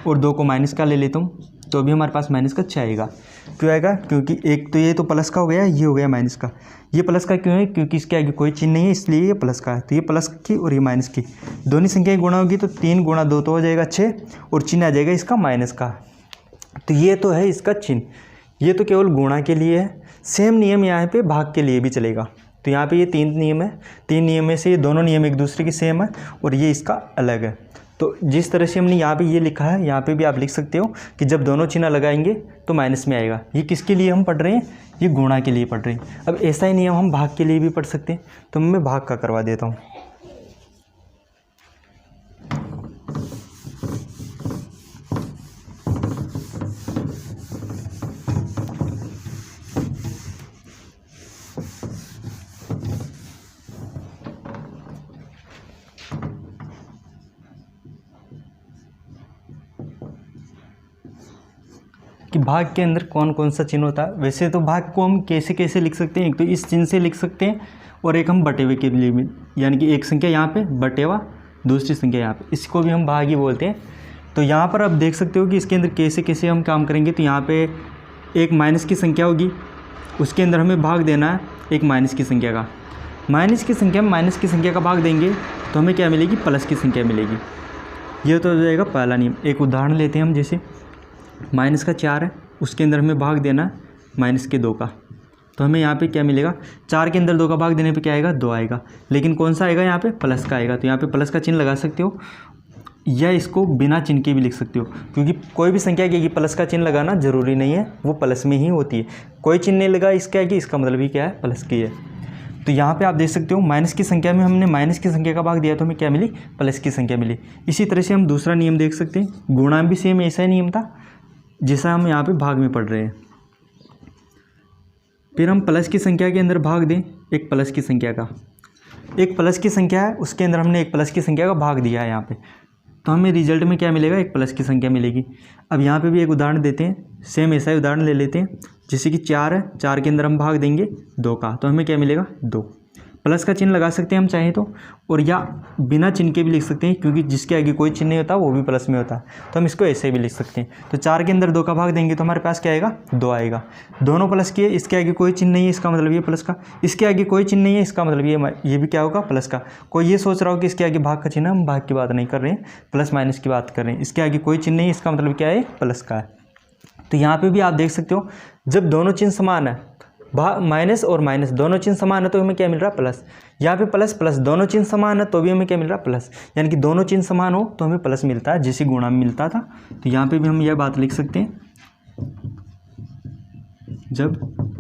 और 2 को माइनस का ले लेता हूँ, तो भी हमारे पास माइनस का 6 आएगा। क्यों आएगा, क्योंकि एक तो ये तो प्लस का हो गया, ये हो गया माइनस का। ये प्लस का क्यों है, क्योंकि इसके आगे कोई चिन्ह नहीं है, इसलिए ये प्लस का है। तो ये प्लस की और ये माइनस की दोनों संख्याएं गुणा होगी तो 3 गुणा 2 तो हो जाएगा 6, और चिन्ह आ जाएगा इसका माइनस का। तो ये तो है इसका चिन्ह, ये तो केवल गुणा के लिए है। सेम नियम यहाँ पे भाग के लिए भी चलेगा। तो यहाँ पे ये 3 नियम है, 3 नियम में से ये दोनों नियम एक दूसरे की सेम है और ये इसका अलग है। तो जिस तरह से हमने यहाँ पे ये लिखा है, यहाँ पे भी आप लिख सकते हो कि जब दोनों चिन्ह लगाएंगे तो माइनस में आएगा। ये किसके लिए हम पढ़ रहे हैं, ये गुणा के लिए पढ़ रहे हैं। अब ऐसा ही नियम हम भाग के लिए भी पढ़ सकते हैं, तो मैं भाग का करवा देता हूँ। कि भाग के अंदर कौन कौन सा चिन्ह होता है। वैसे तो भाग को हम कैसे कैसे लिख सकते हैं, एक तो इस चिन्ह से लिख सकते हैं और एक हम बटेवे के लिए भी, यानी कि एक संख्या यहाँ पे बटेवा, दूसरी संख्या यहाँ पे, इसको भी हम भाग ही बोलते हैं। तो यहाँ पर आप देख सकते हो कि इसके अंदर कैसे कैसे हम काम करेंगे। तो यहाँ पे एक माइनस की संख्या होगी, उसके अंदर हमें भाग देना है एक माइनस की संख्या का। माइनस की संख्या में माइनस की संख्या का भाग देंगे तो हमें क्या मिलेगी, प्लस की संख्या मिलेगी। ये तो हो जाएगा पहला नियम। एक उदाहरण लेते हैं हम, जैसे माइनस का 4 है, उसके अंदर हमें भाग देना माइनस के 2 का, तो हमें यहाँ पे क्या मिलेगा, 4 के अंदर 2 का भाग देने पे क्या आएगा, 2 आएगा। लेकिन कौन सा आएगा, यहाँ पे प्लस का आएगा। तो यहाँ पे प्लस का चिन्ह लगा सकते हो या इसको बिना चिन्ह के भी लिख सकते हो, क्योंकि कोई भी संख्या के प्लस का चिन्ह लगाना जरूरी नहीं है, वो प्लस में ही होती है। कोई चिन्ह नहीं लगा इसके आगे, इसका मतलब ही क्या है, प्लस की है। तो यहाँ पे आप देख सकते हो माइनस की संख्या में हमने माइनस की संख्या का भाग दिया तो हमें क्या मिली, प्लस की संख्या मिली। इसी तरह से हम दूसरा नियम देख सकते हैं, गुणा भी सेम ऐसा ही नियम था जैसा हम यहाँ पे भाग में पढ़ रहे हैं। फिर हम प्लस की संख्या के अंदर भाग दें एक प्लस की संख्या का, एक प्लस की संख्या है उसके अंदर हमने एक प्लस की संख्या का भाग दिया है यहाँ पे, तो हमें रिजल्ट में क्या मिलेगा, एक प्लस की संख्या मिलेगी। अब यहाँ पे भी एक उदाहरण देते हैं, सेम ऐसा ही उदाहरण ले लेते हैं, जैसे कि 4 है, 4 के अंदर हम भाग देंगे 2 का, तो हमें क्या मिलेगा, 2। प्लस का चिन्ह लगा सकते हैं हम चाहें तो, और या बिना चिन्ह के भी लिख सकते हैं, क्योंकि जिसके आगे कोई चिन्ह नहीं होता वो भी प्लस में होता है, तो हम इसको ऐसे भी लिख सकते हैं। तो 4 के अंदर 2 का भाग देंगे तो हमारे पास क्या आएगा, 2 आएगा। दोनों प्लस की है, इसके आगे कोई चिन्ह नहीं है, इसका मतलब ये प्लस का, इसके आगे कोई चिन्ह नहीं है, इसका मतलब ये भी क्या होगा, प्लस का। कोई ये सोच रहा हो कि इसके आगे भाग का चिन्ह, हम भाग की बात नहीं कर रहे हैं, प्लस माइनस की बात कर रहे हैं। इसके आगे कोई चिन्ह नहीं है, इसका मतलब क्या है, प्लस का है। तो यहाँ पे भी आप देख सकते हो, जब दोनों चिन्ह समान है, माइनस और माइनस दोनों चिन्ह समान है, तो हमें क्या मिल रहा है, प्लस। यहाँ पे प्लस प्लस दोनों चिन्ह समान है तो भी हमें क्या मिल रहा है, प्लस। यानी कि दोनों चिन्ह समान हो तो हमें प्लस मिलता है, जैसे गुणा में मिलता था। तो यहाँ पे भी हम यह बात लिख सकते हैं, जब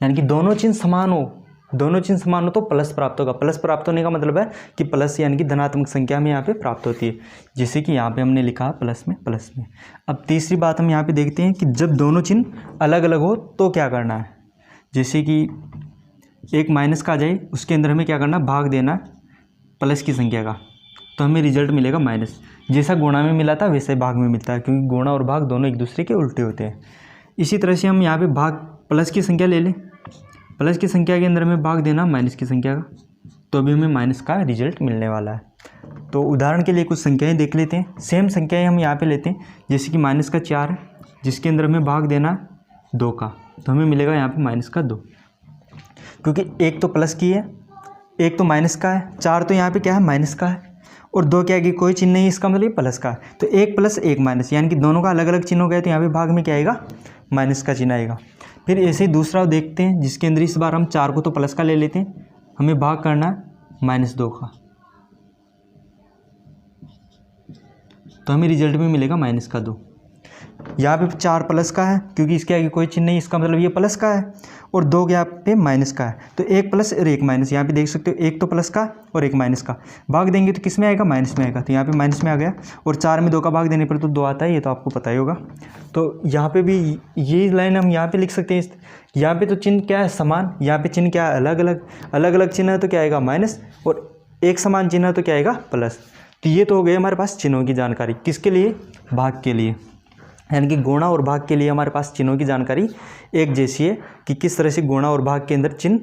यानी कि दोनों चिन्ह समान हो तो प्लस प्राप्त होगा। प्लस प्राप्त होने का मतलब है कि प्लस यानी कि धनात्मक संख्या में यहाँ पे प्राप्त होती है, जैसे कि यहाँ पे हमने लिखा प्लस में। अब तीसरी बात हम यहाँ पे देखते हैं कि जब दोनों चिन्ह अलग अलग हो तो क्या करना है। जैसे कि एक माइनस का आ जाए, उसके अंदर हमें क्या करना, भाग देना प्लस की संख्या का, तो हमें रिजल्ट मिलेगा माइनस। जैसा गुणा में मिला था वैसे भाग में मिलता है, क्योंकि गुणा और भाग दोनों एक दूसरे के उल्टे होते हैं। इसी तरह से हम यहाँ पे भाग प्लस की संख्या ले लें, प्लस की संख्या के अंदर हमें भाग देना माइनस की संख्या का, तो अभी हमें माइनस का रिजल्ट मिलने वाला है। तो उदाहरण के लिए कुछ संख्याएं देख लेते हैं। सेम संख्याएं हम यहाँ पे लेते हैं, जैसे कि माइनस का 4 है, जिसके अंदर हमें भाग देना 2 का, तो हमें मिलेगा यहाँ पे माइनस का 2, क्योंकि एक तो प्लस की है, एक तो माइनस का है। 4 तो यहाँ पे क्या है, माइनस का है, और 2 के आगे कोई चिन्ह नहीं, इसका मतलब प्लस का है। तो 1 प्लस 1 माइनस, यानी कि दोनों का अलग अलग चिन्ह हो गया, तो यहाँ पे भाग में क्या आएगा, माइनस का चिन्ह आएगा। फिर ऐसे ही दूसरा देखते हैं, जिसके अंदर इस बार हम 4 को तो प्लस का ले लेते हैं, हमें भाग करना है -2 का, तो हमें रिजल्ट में मिलेगा -2। यहाँ पे 4 प्लस का है, क्योंकि इसके आगे कोई चिन्ह नहीं, इसका मतलब ये प्लस का है, और 2 यहाँ पे माइनस का है, तो 1 प्लस और 1 माइनस। यहाँ पे देख सकते हो, एक तो प्लस का और एक माइनस का, भाग देंगे तो किस में आएगा, माइनस में आएगा, तो यहाँ पे माइनस में आ गया। और 4 में 2 का भाग देने पर तो 2 आता है, ये तो आपको पता ही होगा। तो यहाँ पे भी ये लाइन हम यहाँ पे लिख सकते हैं। यहाँ पे तो चिन्ह क्या है, समान, यहाँ पे चिन्ह क्या है, अलग अलग चिन्ह है, तो क्या आएगा माइनस, और एक समान चिन्ह है तो क्या आएगा, प्लस। तो ये तो हो गई हमारे पास चिन्हों की जानकारी, किसके लिए, भाग के लिए। यानी कि गुणा और भाग के लिए हमारे पास चिन्हों की जानकारी एक जैसी है, कि किस तरह से गुणा और भाग के अंदर चिन्ह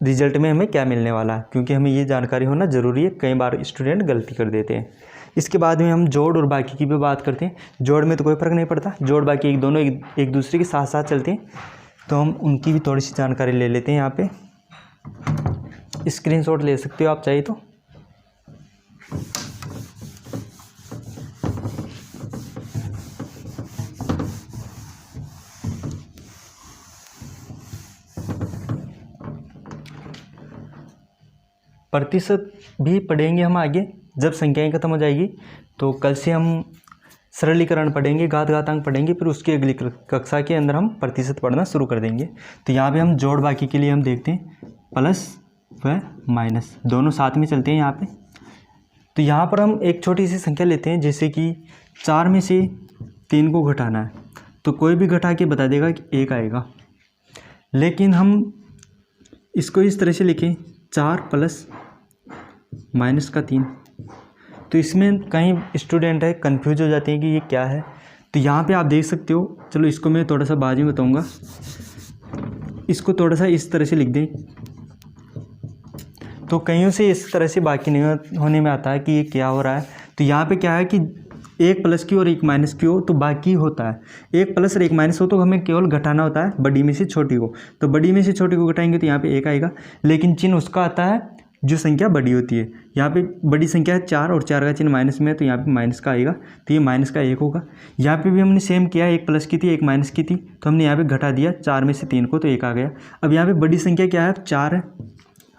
रिजल्ट में हमें क्या मिलने वाला है, क्योंकि हमें ये जानकारी होना ज़रूरी है। कई बार स्टूडेंट गलती कर देते हैं। इसके बाद में हम जोड़ और बाकी की भी बात करते हैं। जोड़ में तो कोई फ़र्क नहीं पड़ता, जोड़ बाकी दोनों एक दूसरे के साथ साथ चलते हैं, तो हम उनकी भी थोड़ी सी जानकारी ले लेते हैं। यहाँ पे स्क्रीनशॉट ले सकते हो आप चाहिए तो। प्रतिशत भी पढ़ेंगे हम आगे, जब संख्याएं खत्म हो जाएगी, तो कल से हम सरलीकरण पढ़ेंगे, घातांक पढ़ेंगे, फिर उसकी अगली कक्षा के अंदर हम प्रतिशत पढ़ना शुरू कर देंगे। तो यहाँ पे हम जोड़ बाकी के लिए हम देखते हैं, प्लस व माइनस दोनों साथ में चलते हैं यहाँ पे। तो यहाँ पर हम एक छोटी सी संख्या लेते हैं, जैसे कि 4 में से 3 को घटाना है, तो कोई भी घटा के बता देगा कि 1 आएगा। लेकिन हम इसको इस तरह से लिखें, 4 प्लस माइनस का 3, तो इसमें कई स्टूडेंट है कन्फ्यूज हो जाते हैं कि ये क्या है। तो यहाँ पे आप देख सकते हो, चलो इसको मैं थोड़ा सा बाद में बताऊँगा, इसको थोड़ा सा इस तरह से लिख दें, तो कईयों से इस तरह से बाकी नहीं होने में आता है कि ये क्या हो रहा है। तो यहाँ पे क्या है कि 1 प्लस की और 1 माइनस की हो तो बाकी होता है, 1 प्लस और 1 माइनस हो तो हमें केवल घटाना होता है बड़ी में से छोटी को। तो बड़ी में से छोटी को घटाएंगे तो यहाँ पे 1 आएगा, लेकिन चिन्ह उसका आता है जो संख्या बड़ी होती है। यहाँ पे बड़ी संख्या है 4, और 4 का चिन्ह माइनस में है, तो यहाँ पे माइनस का आएगा, तो ये माइनस का 1 होगा। यहाँ पे भी हमने सेम किया, 1 प्लस की थी 1 माइनस की थी, तो हमने यहाँ पे घटा दिया 4 में से 3 को, तो 1 आ गया। अब यहाँ पे बड़ी संख्या क्या है, 4 है,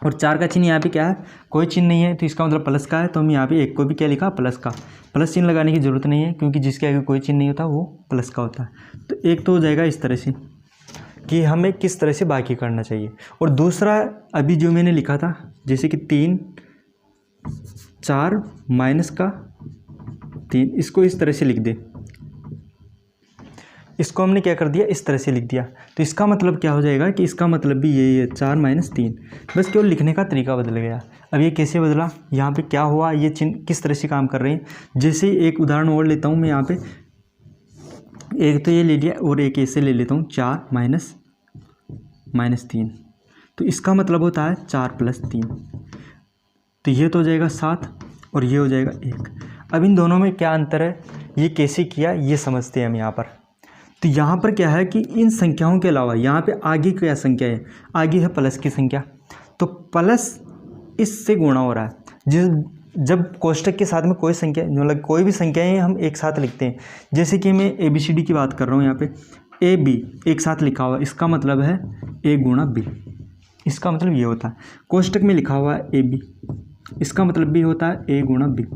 और 4 का चिन्ह यहाँ पे क्या है, कोई चिन्ह नहीं है, तो इसका मतलब प्लस का है। तो हम यहाँ पे 1 को भी क्या लिखा, प्लस का। प्लस चिन्ह लगाने की ज़रूरत नहीं है, क्योंकि जिसके आगे कोई चिन्ह नहीं होता वो प्लस का होता है। तो एक तो हो जाएगा इस तरह से कि हमें किस तरह से बाकी करना चाहिए। और दूसरा अभी जो मैंने लिखा था, जैसे कि 3 4 माइनस का 3, इसको इस तरह से लिख दे। इसको हमने क्या कर दिया, इस तरह से लिख दिया। तो इसका मतलब क्या हो जाएगा कि इसका मतलब भी यही है 4 - 3, बस केवल लिखने का तरीका बदल गया। अब ये कैसे बदला, यहाँ पे क्या हुआ, ये चिन्ह किस तरह से काम कर रहे हैं। जैसे एक उदाहरण और लेता हूँ मैं यहाँ पे, एक तो ये ले लिया और एक ऐसे ले लेता हूँ 4 - 3। तो इसका मतलब होता है 4 + 3, तो ये तो हो जाएगा 7 और ये हो जाएगा 1। अब इन दोनों में क्या अंतर है, ये कैसे किया ये समझते हैं हम यहाँ पर। तो यहाँ पर क्या है कि इन संख्याओं के अलावा यहाँ पे आगे क्या संख्या है, आगे है प्लस की संख्या। तो प्लस इससे गुणा हो रहा है। जब कोष्टक के साथ में कोई संख्या, मतलब कोई भी संख्याएं हम एक साथ लिखते हैं, जैसे कि मैं ABCD की बात कर रहा हूँ, यहाँ पे AB एक साथ लिखा हुआ है, इसका मतलब है A × B, इसका मतलब ये होता है। कोष्टक में लिखा हुआ है AB, इसका मतलब भी होता है A × B।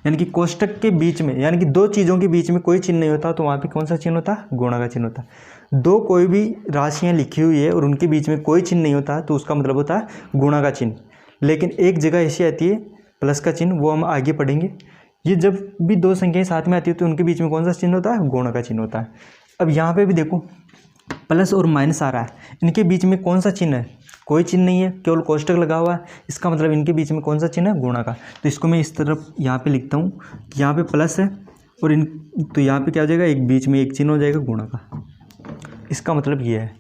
यानी कि कोष्टक के बीच में, यानी कि दो चीज़ों के बीच में कोई चिन्ह नहीं होता, तो वहाँ पे कौन सा चिन्ह होता है, गुणा का चिन्ह होता है। दो कोई भी राशियाँ लिखी हुई है और उनके बीच में कोई चिन्ह नहीं होता, तो उसका मतलब होता है गुणा का चिन्ह। लेकिन एक जगह ऐसी आती है प्लस का चिन्ह, वो हम आगे पढ़ेंगे। ये जब भी दो संख्याएं साथ में आती है तो उनके बीच में कौन सा चिन्ह होता है, गुणा का चिन्ह होता है। अब यहाँ पे भी देखो प्लस और माइनस आ रहा है, इनके बीच में कौन सा चिन्ह है, कोई चिन्ह नहीं है, केवल कोष्टक लगा हुआ है। इसका मतलब इनके बीच में कौन सा चिन्ह है, गुणा का। तो इसको मैं इस तरफ यहाँ पे लिखता हूँ कि यहाँ पे प्लस है और तो यहाँ पे क्या हो जाएगा, एक बीच में एक चिन्ह हो जाएगा गुणा का। इसका मतलब ये है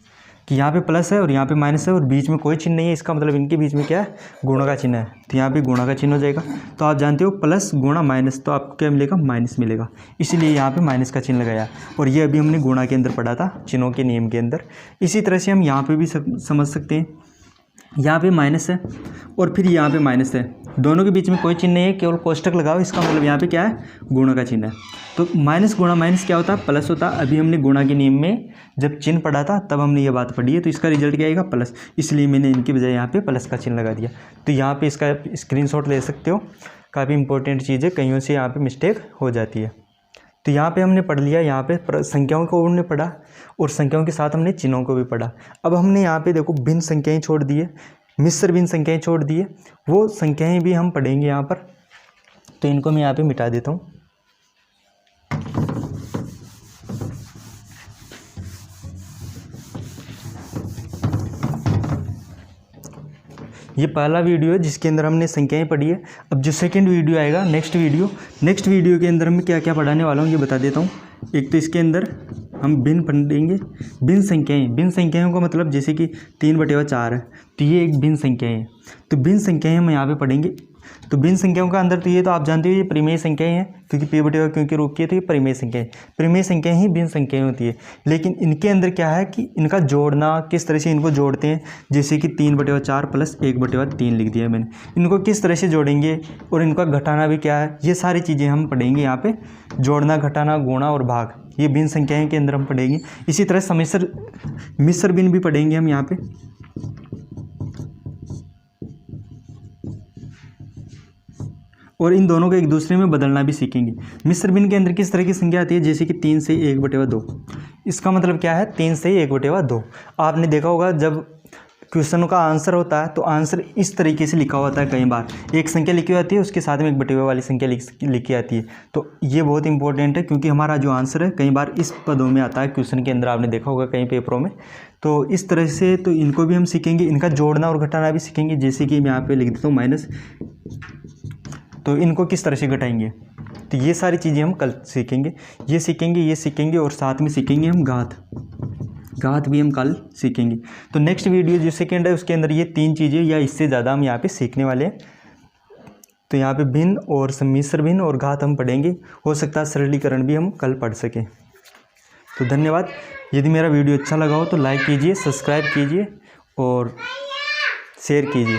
कि यहाँ पे प्लस है और यहाँ पे माइनस है और बीच में कोई चिन्ह नहीं है, इसका मतलब इनके बीच में क्या है, गुणा का चिन्ह है। तो यहाँ पे गुणा का चिन्ह हो जाएगा। तो आप जानते हो प्लस गुणा माइनस, तो आपको क्या मिलेगा, माइनस मिलेगा, इसीलिए यहाँ पे माइनस का चिन्ह लगाया। और ये अभी हमने गुणा के अंदर पढ़ा था, चिन्हों के नियम के अंदर। इसी तरह से हम यहाँ पे भी समझ सकते हैं, यहाँ पे माइनस है और फिर यहाँ पे माइनस है, दोनों के बीच में कोई चिन्ह नहीं है, केवल कोष्टक लगाओ, इसका मतलब यहाँ पे क्या है, गुणा का चिन्ह है। तो माइनस गुणा माइनस क्या होता है, प्लस होता है। अभी हमने गुणा के नियम में जब चिन्ह पढ़ा था तब हमने ये बात पढ़ी है, तो इसका रिजल्ट क्या आएगा, प्लस, इसलिए मैंने इनकी बजाय यहाँ पे प्लस का चिन्ह लगा दिया। तो यहाँ पे इसका स्क्रीनशॉट ले सकते हो, काफ़ी इंपॉर्टेंट चीज़ है, कईयों से यहाँ पे मिस्टेक हो जाती है। तो यहाँ पे हमने पढ़ लिया, यहाँ पे संख्याओं को हमने पढ़ा और संख्याओं के साथ हमने चिन्हों को भी पढ़ा। अब हमने यहाँ पे देखो भिन्न संख्याएँ छोड़ दी है, मिश्र भिन्न संख्याएँ छोड़ दी है, वो संख्याएँ भी हम पढ़ेंगे यहाँ पर। तो इनको मैं यहाँ पे मिटा देता हूँ। ये पहला वीडियो है जिसके अंदर हमने संख्याएं पढ़ी है। अब जो सेकंड वीडियो आएगा, नेक्स्ट वीडियो के अंदर मैं क्या क्या पढ़ाने वाला हूँ ये बता देता हूँ। एक तो इसके अंदर हम भिन्न पढ़ेंगे, भिन्न संख्याओं का मतलब जैसे कि 3/4 है, तो ये एक भिन्न संख्याएँ हैं। तो भिन्न संख्याएँ हम यहाँ पे पढ़ेंगे। तो भिन्न संख्याओं का अंदर तो ये तो आप जानते हो, ये परिमेय संख्याएं हैं, क्योंकि P/4 क्योंकि रूप की है, तो ये परिमेय संख्याएं, परिमेय संख्याएं ही भिन्न संख्याएं होती है। लेकिन इनके अंदर क्या है कि इनका जोड़ना, किस तरह से इनको जोड़ते हैं, जैसे कि 3/4 + 1/3 लिख दिया मैंने, इनको किस तरह से जोड़ेंगे और इनका घटाना भी क्या है, ये सारी चीज़ें हम पढ़ेंगे यहाँ पे। जोड़ना, घटाना, गुणा और भाग, ये भिन्न संख्याएँ के अंदर हम पढ़ेंगे। इसी तरह मिश्र भिन्न भी पढ़ेंगे हम यहाँ पे। और इन दोनों को एक दूसरे में बदलना भी सीखेंगे। मिश्र भिन्न के अंदर किस तरह की संख्या आती है, जैसे कि 3 से 1/2। इसका मतलब क्या है, 3 से 1/2। आपने देखा होगा जब क्वेश्चनों का आंसर होता है तो आंसर इस तरीके से लिखा होता है। कई बार एक संख्या लिखी होती है, उसके साथ में 1/2 वाली संख्या लिखी आती है। तो ये बहुत इंपॉर्टेंट है, क्योंकि हमारा जो आंसर है कई बार इस पदों में आता है क्वेश्चन के अंदर, आपने देखा होगा कई पेपरों में। तो इस तरह से तो इनको भी हम सीखेंगे, इनका जोड़ना और घटाना भी सीखेंगे। जैसे कि मैं यहाँ पे लिख देता हूँ माइनस, तो इनको किस तरह से घटाएंगे, तो ये सारी चीज़ें हम कल सीखेंगे। ये सीखेंगे और साथ में सीखेंगे हम घात भी हम कल सीखेंगे। तो नेक्स्ट वीडियो जो सेकेंड है उसके अंदर ये 3 चीज़ें या इससे ज़्यादा हम यहाँ पे सीखने वाले हैं। तो यहाँ पे भिन्न और मिश्र भिन्न और घात हम पढ़ेंगे, हो सकता है सरलीकरण भी हम कल पढ़ सकें। तो धन्यवाद। यदि मेरा वीडियो अच्छा लगा हो तो लाइक कीजिए, सब्सक्राइब कीजिए और शेयर कीजिए।